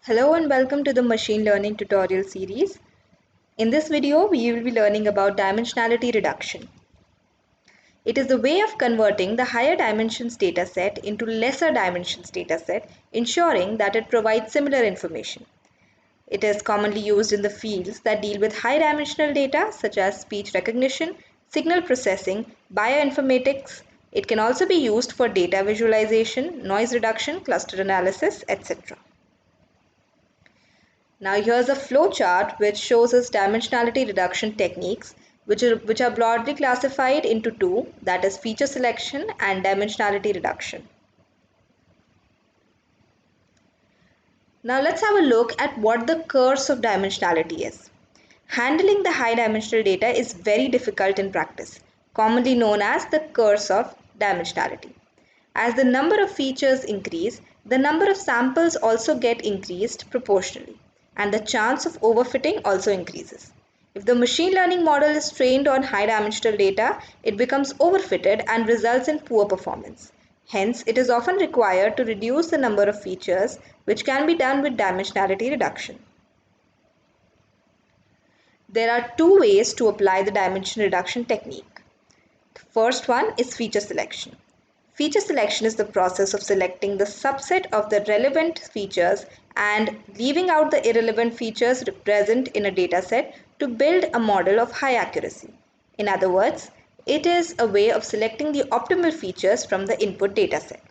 Hello and welcome to the machine learning tutorial series. In this video, we will be learning about dimensionality reduction. It is the way of converting the higher dimensions dataset into lesser dimensions dataset, ensuring that it provides similar information. It is commonly used in the fields that deal with high dimensional data such as speech recognition, signal processing, bioinformatics. It can also be used for data visualization, noise reduction, cluster analysis, etc. Now here's a flow chart which shows us dimensionality reduction techniques which are broadly classified into two, that is feature selection and dimensionality reduction. Now let's have a look at what the curse of dimensionality is. Handling the high dimensional data is very difficult in practice, commonly known as the curse of dimensionality. As the number of features increase, the number of samples also get increased proportionally, and the chance of overfitting also increases. If the machine learning model is trained on high dimensional data, it becomes overfitted and results in poor performance. Hence, it is often required to reduce the number of features, which can be done with dimensionality reduction. There are two ways to apply the dimension reduction technique. The first one is feature selection. Feature selection is the process of selecting the subset of the relevant features and leaving out the irrelevant features present in a dataset to build a model of high accuracy. In other words, it is a way of selecting the optimal features from the input dataset.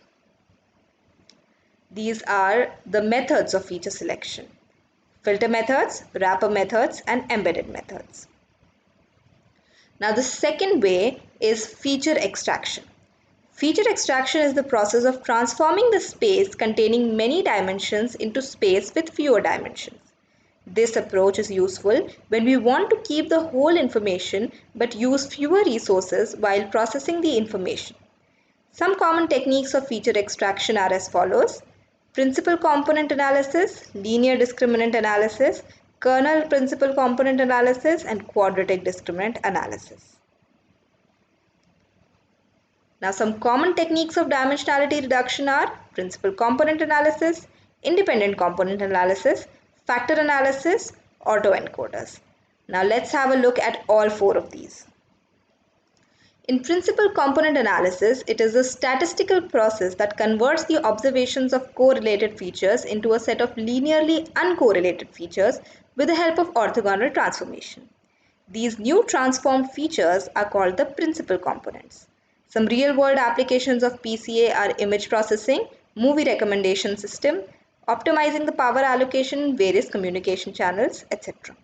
These are the methods of feature selection: filter methods, wrapper methods, and embedded methods. Now the second way is feature extraction. Feature extraction is the process of transforming the space containing many dimensions into space with fewer dimensions. This approach is useful when we want to keep the whole information but use fewer resources while processing the information. Some common techniques of feature extraction are as follows: principal component analysis, linear discriminant analysis, kernel principal component analysis, and quadratic discriminant analysis. Now, some common techniques of dimensionality reduction are principal component analysis, independent component analysis, factor analysis, autoencoders. Now, let's have a look at all four of these. In principal component analysis, it is a statistical process that converts the observations of correlated features into a set of linearly uncorrelated features with the help of orthogonal transformation. These new transformed features are called the principal components. Some real-world applications of PCA are image processing, movie recommendation system, optimizing the power allocation in various communication channels, etc.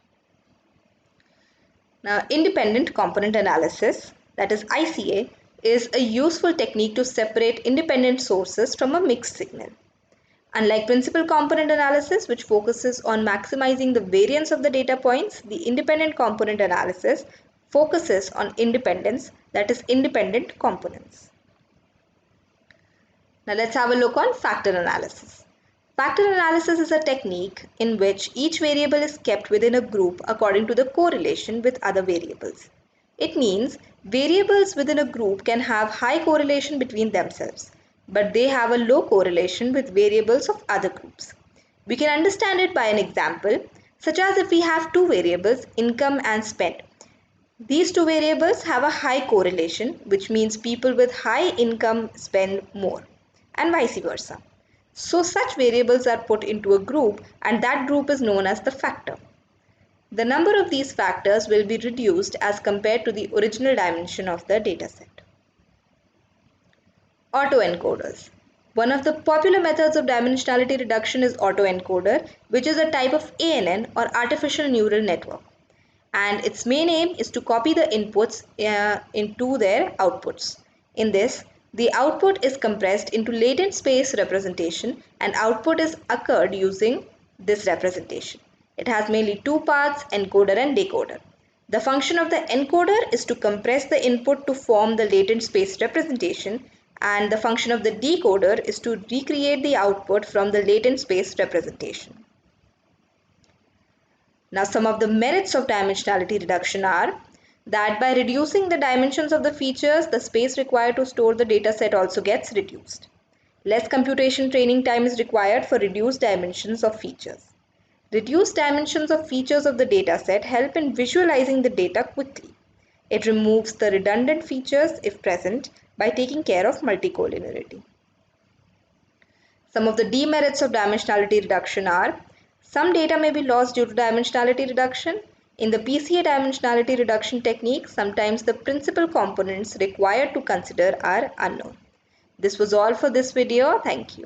Now, independent component analysis, that is ICA, is a useful technique to separate independent sources from a mixed signal. Unlike principal component analysis, which focuses on maximizing the variance of the data points, the independent component analysis focuses on independence, that is independent components. Now let's have a look on factor analysis. Factor analysis is a technique in which each variable is kept within a group according to the correlation with other variables. It means variables within a group can have high correlation between themselves, but they have a low correlation with variables of other groups. We can understand it by an example, such as if we have two variables, income and spend. These two variables have a high correlation, which means people with high income spend more, and vice versa. So such variables are put into a group, and that group is known as the factor. The number of these factors will be reduced as compared to the original dimension of the dataset. Autoencoders. One of the popular methods of dimensionality reduction is autoencoder, which is a type of ANN or artificial neural network, and its main aim is to copy the inputs into their outputs. In this, the output is compressed into latent space representation, and output is occurred using this representation. It has mainly two parts, encoder and decoder. The function of the encoder is to compress the input to form the latent space representation, and the function of the decoder is to recreate the output from the latent space representation. Now, some of the merits of dimensionality reduction are that by reducing the dimensions of the features, the space required to store the dataset also gets reduced. Less computation training time is required for reduced dimensions of features. Reduced dimensions of features of the dataset help in visualizing the data quickly. It removes the redundant features if present by taking care of multicollinearity. Some of the demerits of dimensionality reduction are: some data may be lost due to dimensionality reduction. In the PCA dimensionality reduction technique, sometimes the principal components required to consider are unknown. This was all for this video. Thank you.